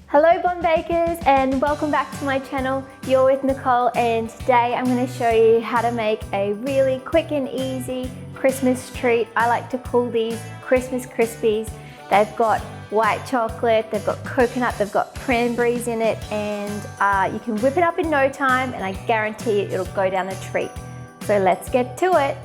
Hello Bon Bakers and welcome back to my channel. You're with Nicole and today I'm going to show you how to make a really quick and easy Christmas treat. I like to call these Christmas Krispies. They've got white chocolate, they've got coconut, they've got cranberries in it, and you can whip it up in no time and I guarantee you it'll go down a treat. So let's get to it.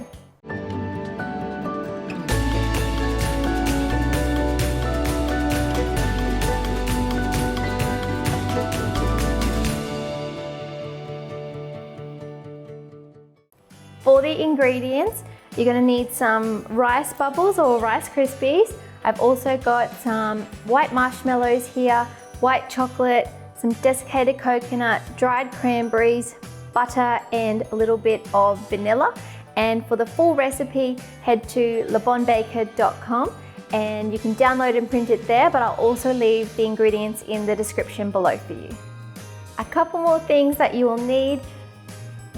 For the ingredients, you're going to need some rice bubbles or Rice Krispies. I've also got some white marshmallows here, white chocolate, some desiccated coconut, dried cranberries, butter and a little bit of vanilla. And for the full recipe, head to lebonbaker.com and you can download and print it there, but I'll also leave the ingredients in the description below for you. A couple more things that you will need.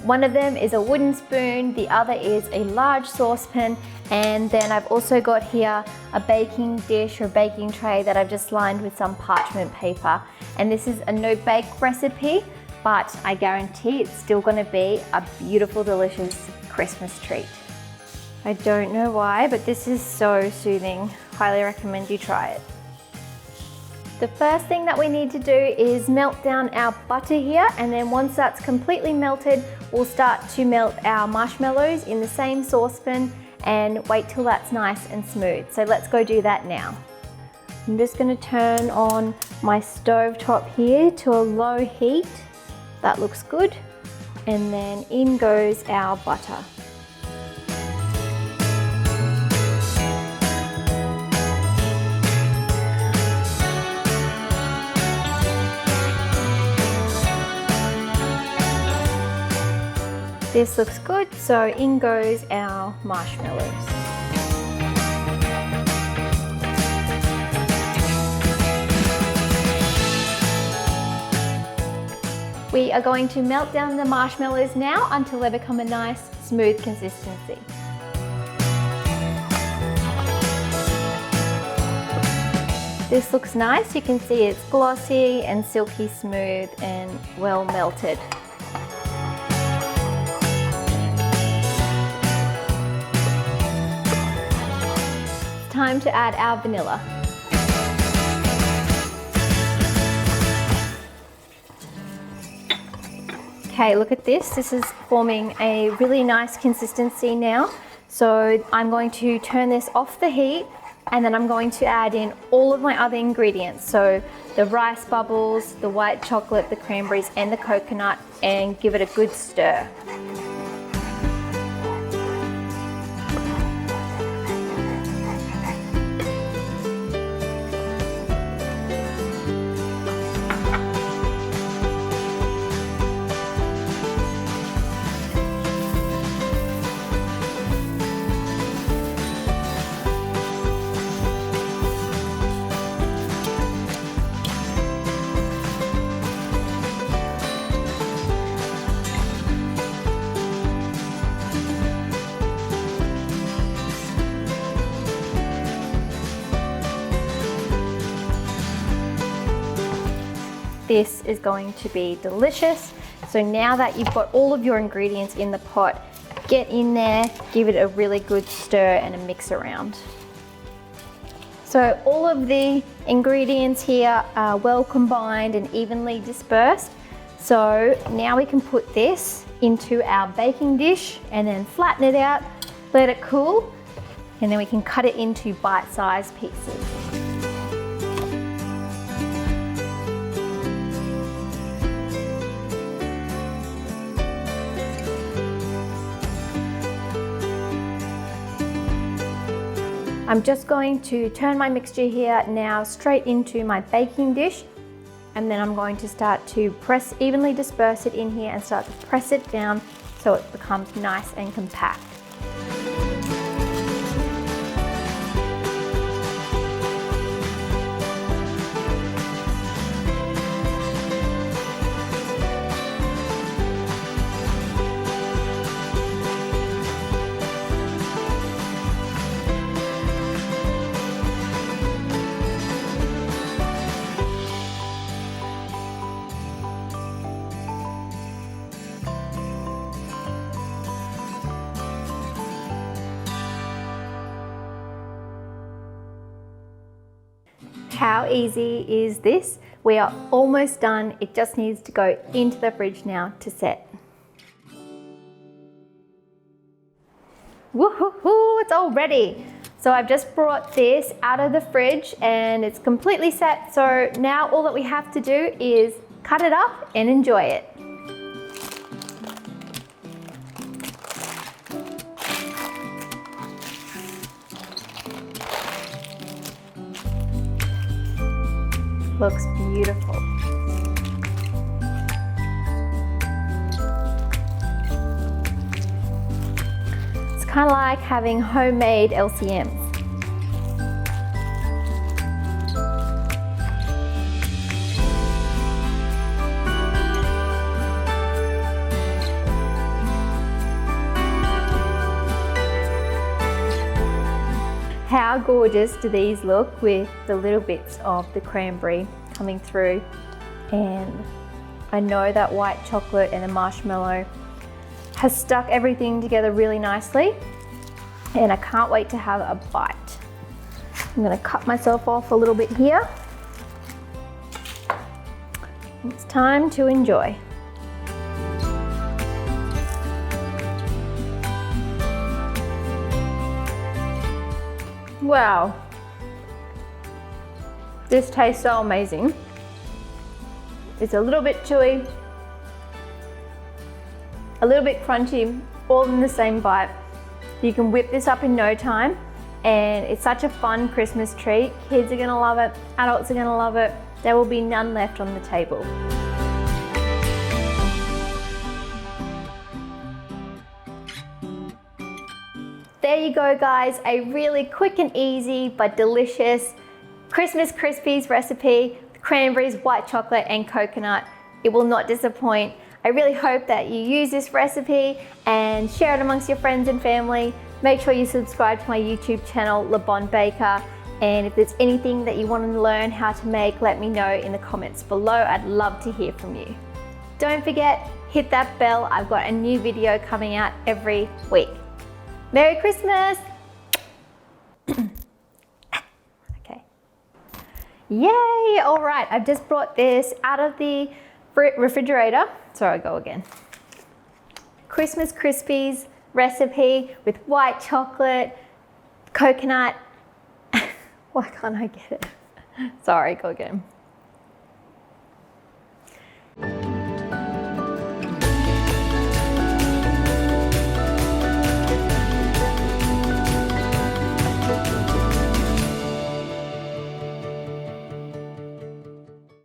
One of them is a wooden spoon, the other is a large saucepan, and then I've also got here a baking dish or baking tray that I've just lined with some parchment paper. And this is a no-bake recipe, but I guarantee it's still going to be a beautiful, delicious Christmas treat. I don't know why, but this is so soothing. Highly recommend you try it. The first thing that we need to do is melt down our butter here, and then once that's completely melted, we'll start to melt our marshmallows in the same saucepan and wait till that's nice and smooth. So let's go do that now. I'm just going to turn on my stove top here to a low heat. That looks good. And then in goes our butter. This looks good, so in goes our marshmallows. We are going to melt down the marshmallows now until they become a nice, smooth consistency. This looks nice. You can see it's glossy and silky smooth and well melted. Time to add our vanilla. Okay, look at this. This is forming a really nice consistency now. So I'm going to turn this off the heat and then I'm going to add in all of my other ingredients. So the rice bubbles, the white chocolate, the cranberries and the coconut, and give it a good stir. This is going to be delicious. So now that you've got all of your ingredients in the pot, get in there, give it a really good stir and a mix around. So all of the ingredients here are well combined and evenly dispersed. So now we can put this into our baking dish and then flatten it out, let it cool, and then we can cut it into bite-sized pieces. I'm just going to turn my mixture here now straight into my baking dish, and then I'm going to start to evenly disperse it in here and start to press it down so it becomes nice and compact. How easy is this? We are almost done. It just needs to go into the fridge now to set. Woohoo, it's all ready. So I've just brought this out of the fridge and it's completely set. So now all that we have to do is cut it up and enjoy it. Looks beautiful. It's kind of like having homemade LCMs. How gorgeous do these look with the little bits of the cranberry coming through, and I know that white chocolate and the marshmallow has stuck everything together really nicely, and I can't wait to have a bite. I'm going to cut myself off a little bit here. It's time to enjoy. Wow, this tastes so amazing. It's a little bit chewy, a little bit crunchy, all in the same bite. You can whip this up in no time, and it's such a fun Christmas treat. Kids are gonna love it, adults are gonna love it. There will be none left on the table. There you go, guys, a really quick and easy but delicious Christmas Krispies recipe, cranberries, white chocolate and coconut. It will not disappoint. I really hope that you use this recipe and share it amongst your friends and family. Make sure you subscribe to my YouTube channel, Le Bon Baker, and if there's anything that you want to learn how to make, let me know in the comments below. I'd love to hear from you. Don't forget, hit that bell. I've got a new video coming out every week. Merry Christmas! Okay. Yay! All right, I've just brought this out of the refrigerator. Sorry, go again. Christmas Krispies recipe with white chocolate, coconut. Why can't I get it? Sorry, go again.